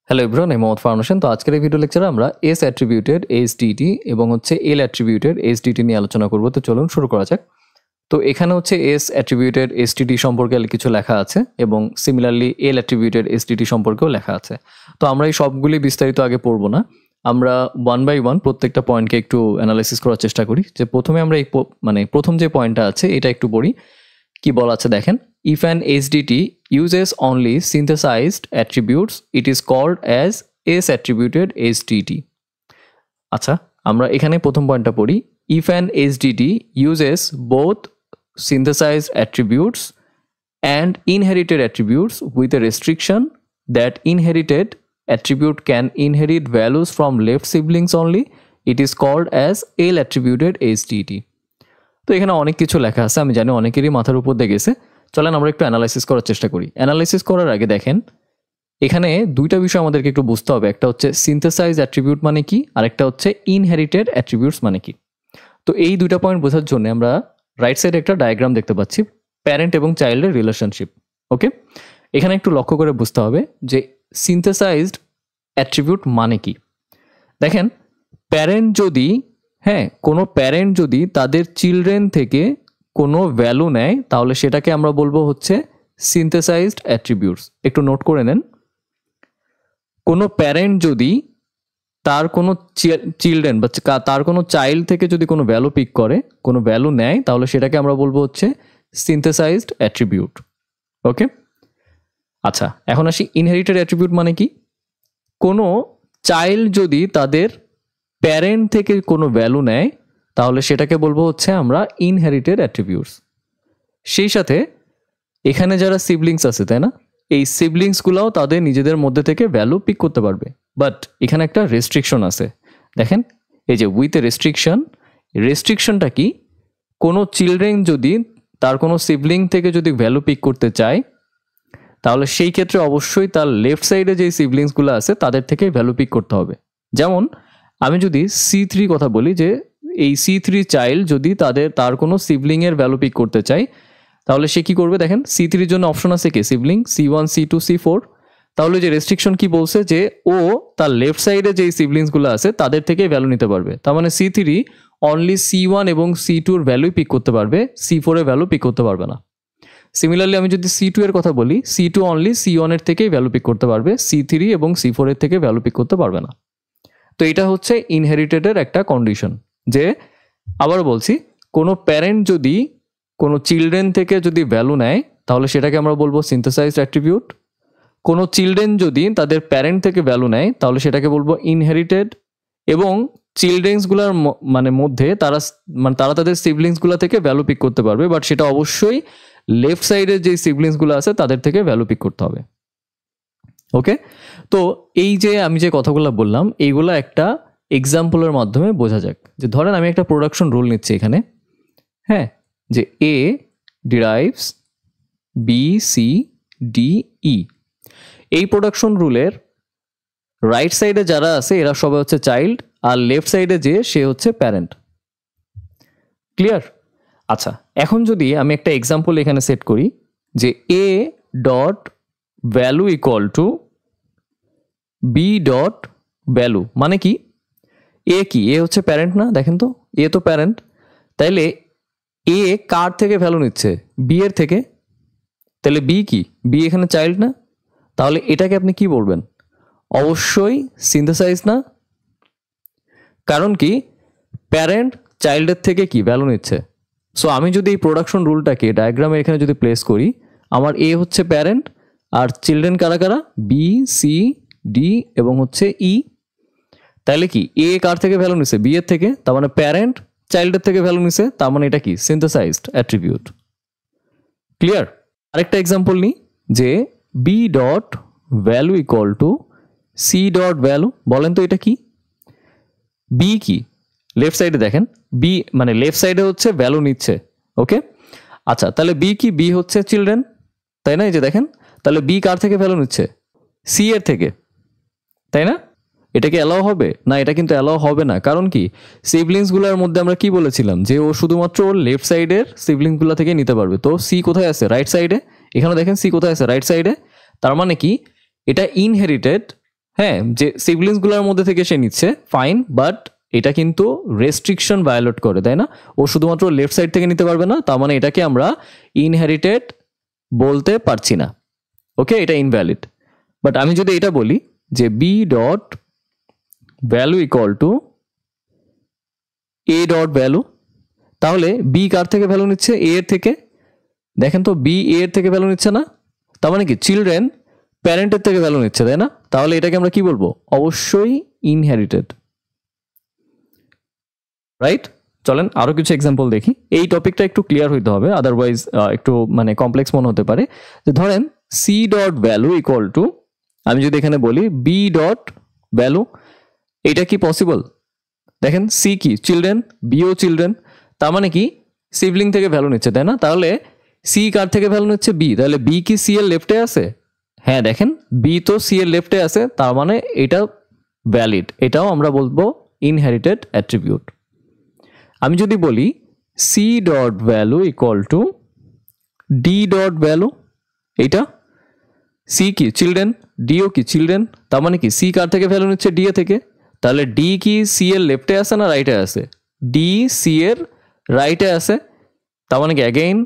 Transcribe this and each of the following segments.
Hello everyone, আমি মোহাম্মদ ফারহান হোসেন। তো আজকের এই ভিডিও লেকচারে আমরা এস অ্যাট্রিবিউটেড এসডিটি এবং এল অ্যাট্রিবিউটেড এসডিটি নিয়ে আলোচনা করব। তো চলুন শুরু করা যাক। তো এখানে এস অ্যাট্রিবিউটেড এসডিটি সম্পর্কে কিছু লেখা আছে এবং সিমিলারলি এল অ্যাট্রিবিউটেড এসডিটি সম্পর্কেও লেখা আছে। তো আমরা এই সবগুলি বিস্তারিত আগে পড়বো না, আমরা ওয়ান বাই ওয়ান প্রত্যেকটা পয়েন্টকে একটু অ্যানালাইসিস করার চেষ্টা করি। যে প্রথমে আমরা এই প্রথম যে পয়েন্টটা আছে এটা একটু পড়ি। কি বলা আছে দেখেন, if an SDT uses only synthesized attributes it is called as S attributed SDT। আচ্ছা, আমরা এখানে প্রথম পয়েন্টটা পড়ি। if an SDT uses both synthesized attributes and inherited attributes with a restriction that inherited attribute can inherit values from left siblings only, it is called as L attributed SDT। তো এখানে অনেক কিছু লেখা আছে, আমি জানি অনেকেরই মাথার উপর দিয়ে গেছে। চলেন আমরা একটু অ্যানালাইসিস করার চেষ্টা করি। অ্যানালাইসিস করার আগে দেখেন, এখানে দুইটা বিষয় আমাদেরকে একটু বুঝতে হবে। একটা হচ্ছে সিনথেসাইজ অ্যাট্রিবিউট মানে কি, আর একটা হচ্ছে ইনহেরিটেড অ্যাট্রিবিউটস মানে কি। তো এই দুইটা পয়েন্ট বোঝার জন্য আমরা রাইট সাইডে একটা ডায়াগ্রাম দেখতে পাচ্ছি, প্যারেন্ট এবং চাইল্ডের রিলেশনশিপ। ওকে, এখানে একটু লক্ষ্য করে বুঝতে হবে যে সিনথেসাইজড অ্যাট্রিবিউট মানে কি। দেখেন, প্যারেন্ট যদি কোনো প্যারেন্ট যদি তাদের চিলড্রেন থেকে কোনো ভ্যালু নেয় তাহলে সেটাকে আমরা বলবো হচ্ছে সিনথেসাইজড অ্যাট্রিবিউটস। একটু নোট করে নেন, কোনো প্যারেন্ট যদি তার কোনো চিলড্রেন বা তার কোনো চাইল্ড থেকে যদি কোনো ভ্যালু পিক করে, কোনো ভ্যালু নেয়, তাহলে সেটাকে আমরা বলবো হচ্ছে সিনথেসাইজড অ্যাট্রিবিউট। ওকে, আচ্ছা, এখন আসি ইনহেরিটেড অ্যাট্রিবিউট মানে কি। কোনো চাইল্ড যদি তাদের প্যারেন্ট থেকে কোনো ভ্যালু নেয় তাহলে সেটাকে বলবো হচ্ছে আমরা ইনহেরিটেড অ্যাট্রিবিউটস। সেই সাথে এখানে যারা সিবলিংস আছে, তাই না, এই সিবলিংসগুলোও তাদের নিজেদের মধ্যে থেকে ভ্যালু পিক করতে পারবে, বাট এখানে একটা রেস্ট্রিকশন আছে। দেখেন, এই যে উইথ এ রেস্ট্রিকশন, রেস্ট্রিকশনটা কি, কোনো চিলড্রেন যদি তার কোনো সিবলিং থেকে যদি ভ্যালু পিক করতে চায় তাহলে সেই ক্ষেত্রে অবশ্যই তার লেফট সাইডে যেই সিবলিংসগুলো আছে তাদের থেকে ভ্যালু পিক করতে হবে। যেমন আমি যদি C3 কথা বলি, যে এই C3 চাইল্ড যদি তার কোনো সিবলিংয়ের ভ্যালু পিক করতে চায় তাহলে সে কি করবে। দেখেন, C3 জন্য অপশন আছে কি, সিবলিং C1 C2 C4। তাহলে যে রেস্ট্রিকশন কি বলছে, যে ও তার লেফট সাইডে যেই সিবলিংসগুলো আছে তাদের থেকে ভ্যালু নিতে পারবে। তার মানে C3 অনলি C1 এবং C2 এর ভ্যালুই পিক করতে পারবে, C4 এর ভ্যালু পিক করতে পারবে না। সিমিলারলি আমি যদি C2 এর কথা বলি, C2 অনলি C1 এর থেকেই ভ্যালু পিক করতে পারবে, C3 এবং C4 এর থেকে ভ্যালু পিক করতে পারবে না। তো এটা হচ্ছে ইনহেরিটেডের একটা কন্ডিশন। যে আবার বলছি, কোনো প্যারেন্ট যদি কোনো চিলড্রেন থেকে যদি ভ্যালু নেয় তাহলে সেটাকে আমরা বলবো সিনথেসাইজড অ্যাট্রিবিউট। কোনো চিলড্রেন যদি তাদের প্যারেন্ট থেকে ভ্যালু নেয় তাহলে সেটাকে বলবো ইনহেরিটেড। এবং চিলড্রেন্সগুলোর মধ্যে তারা তাদের সিবলিংসগুলো থেকে ভ্যালু পিক করতে পারবে, বাট সেটা অবশ্যই লেফট সাইডের যে সিবলিংসগুলো আছে তাদের থেকে ভ্যালু পিক করতে হবে। ওকে, তো এই যে আমি যে কথাগুলো বললাম এইগুলো একটা এক্সাম্পলের মাধ্যমে বোঝা যাক। যে ধরেন আমি একটা প্রোডাকশন রুল নিচ্ছি এখানে, যে A derives B C D E। এই প্রোডাকশন রুলের রাইট সাইডে যারা আছে এরা সবাই হচ্ছে চাইল্ড, আর লেফট সাইডে যে সে হচ্ছে প্যারেন্ট। ক্লিয়ার? আচ্ছা, এখন যদি আমি একটা এক্সাম্পল এখানে সেট করি, যে A dot value equal two B dot value, মানে কি, এ কি, এ হচ্ছে প্যারেন্ট না, দেখেন তো এ তো প্যারেন্ট, তাইলে এ কার থেকে ভ্যালু নিচ্ছে, বি এর থেকে। তাহলে বি কি, বি এখানে চাইল্ড না, তাহলে এটাকে আপনি কি বলবেন, অবশ্যই সিনথেসাইজ না। কারণ কি, প্যারেন্ট চাইল্ডের থেকে কি ভ্যালু নিচ্ছে। সো আমি যদি এই প্রোডাকশন রুলটাকে ডায়াগ্রামে এখানে যদি প্লেস করি, আমার এ হচ্ছে প্যারেন্ট আর চিলড্রেন কারা কারা, বি সি ডি এবং হচ্ছে ই। তাহলে কি, এ কার থেকে ভ্যালু নিছে, বি এর থেকে, তার মানে প্যারেন্ট চাইল্ডের থেকে ভ্যালু নিছে, তার মানে এটা কি সিনথেসাইজড অ্যাট্রিবিউট। ক্লিয়ার? আরেকটা এক্সাম্পল নিই, যে B dot value equal to C dot value. বলেন তো এটা কি, বি কি, লেফট সাইডে দেখেন বি লেফট সাইডে হচ্ছে ভ্যালু নিচ্ছে। ওকে, আচ্ছা, তাহলে বি কি, বি হচ্ছে চিলড্রেন, তাই না? এই যে দেখেন, তাহলে বি কার থেকে ভ্যালু নিচ্ছে, সি এর থেকে, তাই না? এটা কি অ্যালাউ হবে না? এটা কিন্তু অ্যালাউ হবে না। কারণ কি, সিবলিংসগুলোর মধ্যে আমরা কি বলেছিলাম, যে ও শুধুমাত্র ওর লেফট সাইডের সিবলিংসগুলো থেকে নিতে পারবে। তো সি কোথায় আছে, রাইট সাইডে। এখানে দেখেন সি কোথায় আছে, রাইট সাইডে। তার মানে কি, এটা ইনহেরিটেড হ্যাঁ, যে সিবলিংস গুলোর মধ্যে থেকে সে নিচ্ছে ফাইন, বাট এটা কিন্তু রেস্ট্রিকশন ভায়োলেট করে, তাই না? ও শুধুমাত্র লেফট সাইড থেকে নিতে পারবে না, তার মানে এটাকে আমরা ইনহেরিটেড বলতে পারছি না। ওকে, এটা ইনভ্যালিড। বাট আমি যদি এটা বলি যে B dot value equal to A dot value, তাহলে বি কার থেকে ভ্যালু নিচ্ছে? এ এর থেকে। দেখেন তো বি এ এর থেকে ভ্যালু নিচ্ছে না, তার মানে কি চিলড্রেন প্যারেন্টের থেকে ভ্যালু নিচ্ছে, তাই না? তাহলে এটাকে আমরা কি বলবো? অবশ্যই ইনহেরিটেড, রাইট? চলেন আরো কিছু এক্সাম্পল দেখি। এই টপিকটা একটু ক্লিয়ার হইতে হবে, আদারওয়াইজ একটু মানে কমপ্লেক্স মনে হতে পারে। যে ধরেন C dot value equal to, আমি যদি এখানে বলি বি ডট ভ্যালু, এটা কি পসিবল? দেখেন সি কি চিলড্রেন, বিও চিলড্রেন, তার মানে কি সিবলিং থেকে ভ্যালু নিচ্ছে, তাই না? তাহলে সি কার থেকে ভ্যালু নিচ্ছে? বি। তাহলে বি কি সি এর লেফটে আছে? হ্যাঁ, দেখেন বি তো সি এর লেফটে আছে, তার মানে এটা ভ্যালিড, এটাও আমরা বলবো ইনহেরিটেড অ্যাট্রিবিউট। আমি যদি বলি C dot value equal to D dot value, এইটা সি কি চিলড্রেন, ডিও কি চিলড্রেন, তার মানে কি সি কার থেকে ভ্যালু নিচ্ছে? ডি এ থেকে। তাহলে ডি কি সি এর লেফটে আছে না রাইটে আছে? ডি সি এর রাইটে আছে, তার মানে কি অ্যাগেইন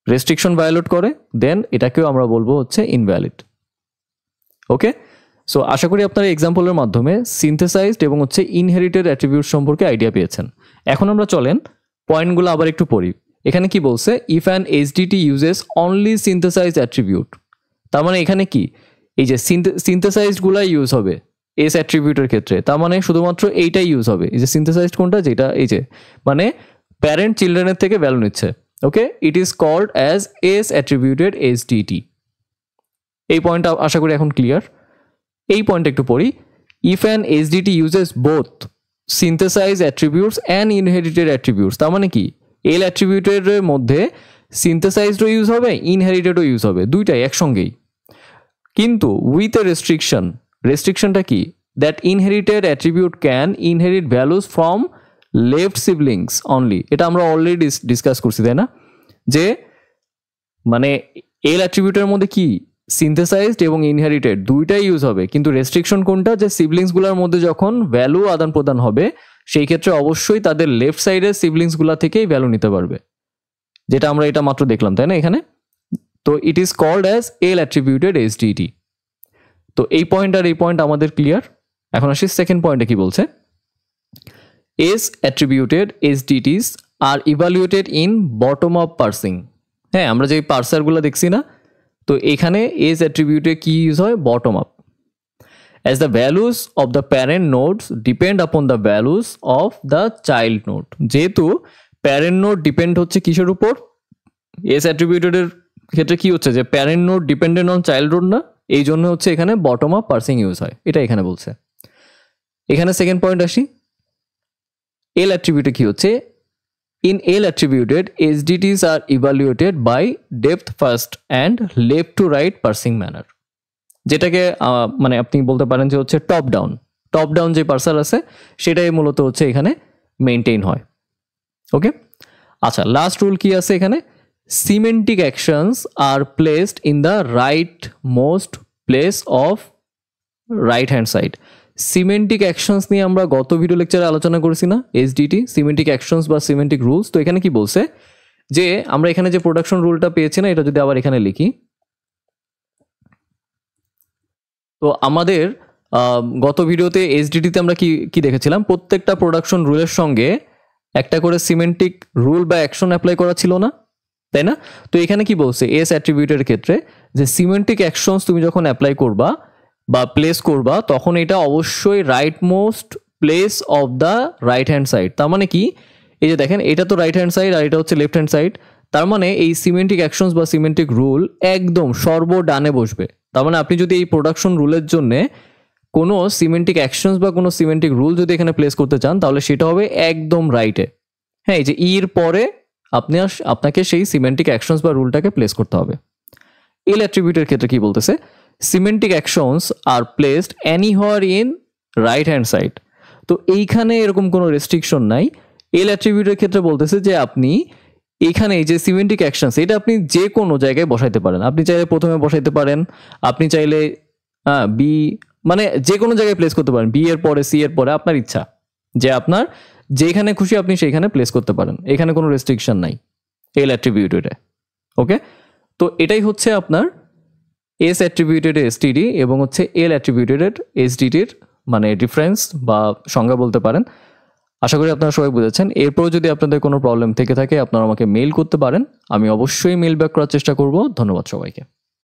রেস্ট্রিকশন ভায়োলেট করে, দেন এটাকেও আমরা বলবো হচ্ছে ইনভ্যালিড। ওকে, সো আশা করি আপনারা এক্সাম্পলের মাধ্যমে সিনথেসাইজড এবং হচ্ছে ইনহেরিটেড অ্যাট্রিবিউট সম্পর্কে আইডিয়া পেয়েছেন। এখন আমরা চলেন পয়েন্টগুলো আবার একটু পড়ি। এখানে কি বলছে? If an HDT uses only synthesised attribute, তার মানে এখানে কি এই যে সিনথেসাইজড গুলা ইউজ হবে এস অ্যাট্রিবিউটের ক্ষেত্রে, তার মানে শুধুমাত্র এইটাই ইউজ হবে। এই যে সিনথেসাইজড কোনটা? যেটা এই যে মানে প্যারেন্ট চিলড্রেনের থেকে ভ্যালু নিচ্ছে। Okay, it is called as S attributed HDT. এই পয়েন্টটা আশা করি এখন ক্লিয়ার। এই পয়েন্ট একটু পড়ি। If an HDT uses both synthesise attributes and inherited attributes, তার মানে কি এল অ্যাট্রিবিউটের মধ্যে সিনথেসাইজডও ইউজ হবে, ইনহেরিটেডও ইউজ হবে, দুইটাই একসঙ্গেই। কিন্তু উইথ এ রেস্ট্রিকশন, রেস্ট্রিকশনটা কি? That inherited attribute can inherit values from left siblings only. এটা আমরা অলরেডি ডিসকাস করছি, তাই না? যে মানে এল অ্যাট্রিবিউটের মধ্যে কি সিনথেসাইজড এবং ইনহেরিটেড দুইটাই ইউজ হবে, কিন্তু রেস্ট্রিকশন কোনটা? যে সিবলিংসগুলোর মধ্যে যখন ভ্যালু আদান প্রদান হবে সেই ক্ষেত্রে অবশ্যই তাদের লেফট সাইডের সিবলিংসগুলা থেকেই ভ্যালু নিতে পারবে, যেটা আমরা এটা মাত্র দেখলাম, তাই না এখানে? তো it is called as L attributed HDT. তো এই পয়েন্ট আর এই পয়েন্ট আমাদের ক্লিয়ার। এখন আসি সেকেন্ড পয়েন্টে কি বলছে। S attributed HDTs are evaluated in bottom up parsing. হ্যাঁ, আমরা যে পার্সারগুলো দেখছি না, তো এখানে এস অ্যাট্রিবিউটে কি ইউজ হয়? Bottom up. As the values of the parent nodes depend upon the values of the child node. যেহেতু প্যারেন্ট নোড ডিপেন্ড হচ্ছে কিসের উপর? এস অ্যাট্রিবিউটেডের ক্ষেত্রে কি হচ্ছে? যে parent node dependent on child node না, এই জন্য হচ্ছে এখানে বটম আপ পার্সিং ইউজ হয়, এটা এখানে বলছে। এখানে সেকেন্ড পয়েন্ট আসি। এল অ্যাট্রিবিউটে কি হচ্ছে? In L attributed, SDTs are evaluated by depth first and left to right parsing manner, যেটাকে মানে আপনি বলতে পারেন যে হচ্ছে টপ ডাউন যে পার্সার আছে সেটাই মূলত হচ্ছে এখানে মেইনটেইন হয়। ওকে, আচ্ছা, লাস্ট রুল কি আছে এখানে? Semantic actions R placed in the right most place of right hand side. Semantic actions নিয়ে আমরা গত ভিডিও লেকচারে আলোচনা করেছি না, এসডিটি সিমেন্টিক অ্যাকশনস বা সিমেন্টিক রুলস। তো এখানে কি বলছে যে আমরা এখানে যে প্রোডাকশন রুলটা পেয়েছি না, এটা যদি আবার এখানে লিখি, তো আমাদের গত ভিডিওতে এসডিটিতে আমরা কি কি দেখেছিলাম? প্রত্যেকটা প্রোডাকশন রুলের সঙ্গে একটা করে সিমেন্টিক রুল বা অ্যাকশন অ্যাপ্লাই করা ছিল না, তাই না? তো এখানে কি বলছে এস অ্যাট্রিবিউটের ক্ষেত্রে যে সিমেন্টিক অ্যাকশনস তুমি যখন অ্যাপ্লাই করবা বা প্লেস করবা, তখন এটা অবশ্যই right most place of the right hand side. তার মানে কি, এই যে দেখেন এটা তো রাইট হ্যান্ড সাইড আর এটা হচ্ছে লেফট হ্যান্ড সাইড, তার মানে এই সিমেন্টিক অ্যাকশনস বা সিমেন্টিক রুল একদম সর্বডানে বসবে। তার মানে আপনি যদি এই প্রোডাকশন রুলের জন্য কোনো সিমেন্টিক অ্যাকশনস বা কোনো সিমেন্টিক রুল যদি এখানে প্লেস করতে চান, তাহলে সেটা হবে একদম রাইটে। হ্যাঁ, এই যে ইর পরে আপনাকে সেই সিমেন্টিক অ্যাকশনস বা রুলটাকে প্লেস করতে হবে। এল অ্যাট্রিবিউটের ক্ষেত্রে কি বলতেছে? Semantic actions R placed anywhere in right hand side. তো এইখানে এরকম কোনো রেস্ট্রিকশন নাই। এল অ্যাট্রিবিউটের ক্ষেত্রে বলতেছে যে আপনি এখানে এই যে সিমেন্টিক অ্যাকশনস, এটা আপনি যে কোনো জায়গায় বসাইতে পারেন। আপনি চাইলে প্রথমে বসাইতে পারেন, আপনি চাইলে বি মানে যে কোনো জায়গায় প্লেস করতে পারেন, বি এর পরে, সি এর পরে, আপনার ইচ্ছা, যে আপনার যেখানে খুশি আপনি সেইখানে প্লেস করতে পারেন, এখানে কোনো রেস্ট্রিকশন নাই এল অ্যাট্রিবিউটেডে। ওকে, তো এটাই হচ্ছে আপনার এস অ্যাট্রিবিউটেড এসটিডি এবং হচ্ছে এল অ্যাট্রিবিউটেড এসডিটির মানে ডিফারেন্স বা সংজ্ঞা বলতে পারেন। আশা করি আপনারা সবাই বুঝেছেন। এরপর যদি আপনাদের কোনো প্রবলেম থেকে থাকে আপনারা আমাকে মেইল করতে পারেন, আমি অবশ্যই মেইল ব্যাক করার চেষ্টা করব। ধন্যবাদ সবাইকে।